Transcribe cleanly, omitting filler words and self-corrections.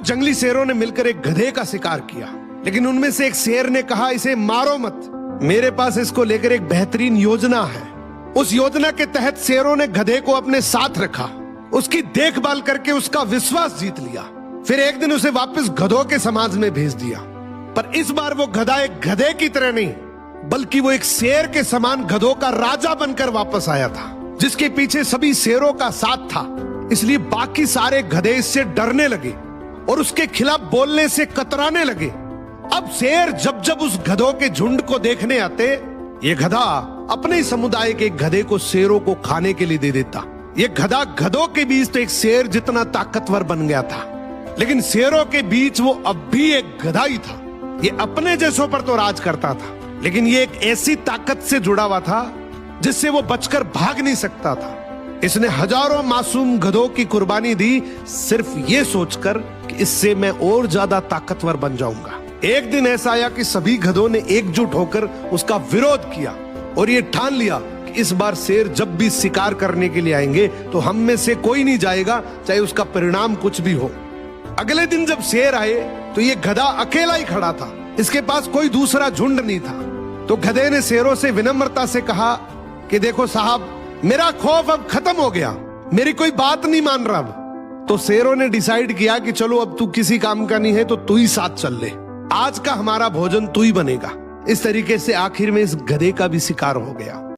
कुछ जंगली शेरों ने मिलकर एक गधे का शिकार किया, लेकिन उनमें से एक शेर ने कहा, इसे मारो मत, मेरे पास इसको लेकर एक बेहतरीन योजना है। उस योजना के तहत शेरों ने गधे को अपने साथ रखा, उसकी देखभाल करके उसका विश्वास जीत लिया। फिर एक दिन उसे वापस गधों के समाज में भेज दिया, पर इस बार वो गधा एक गधे की तरह नहीं, बल्कि वो एक शेर के समान गधों का राजा बनकर वापस आया था, जिसके पीछे सभी शेरों का साथ था। इसलिए बाकी सारे गधे इससे डरने लगे और उसके खिलाफ बोलने से कतराने लगे। अब शेर जब जब उस गधों के झुंड को देखने आते, ये गधा अपने समुदाय के गधे को शेरों को खाने के लिए दे देता। ये गधा गधों के बीच तो एक शेर जितना ताकतवर बन गया था, लेकिन शेरों के बीच वो अब भी एक गधा ही था। ये अपने जैसों पर तो राज करता था, लेकिन ये एक ऐसी ताकत से जुड़ा हुआ था जिससे वो बचकर भाग नहीं सकता था। इसने हजारों मासूम गधों की कुर्बानी दी, सिर्फ ये सोचकर कि इससे मैं और ज्यादा ताकतवर बन जाऊंगा। एक दिन ऐसा आया कि सभी गधों ने एकजुट होकर उसका विरोध किया और ये ठान लिया कि इस बार शेर जब भी शिकार करने के लिए आएंगे तो हम में से कोई नहीं जाएगा, चाहे उसका परिणाम कुछ भी हो। अगले दिन जब शेर आए तो ये गधा अकेला ही खड़ा था, इसके पास कोई दूसरा झुंड नहीं था। तो गधे ने शेरों से विनम्रता से कहा कि देखो साहब, मेरा खौफ अब खत्म हो गया, मेरी कोई बात नहीं मान रहा अब। तो शेरों ने डिसाइड किया कि चलो अब तू किसी काम का नहीं है तो तू ही साथ चल ले, आज का हमारा भोजन तू ही बनेगा। इस तरीके से आखिर में इस गधे का भी शिकार हो गया।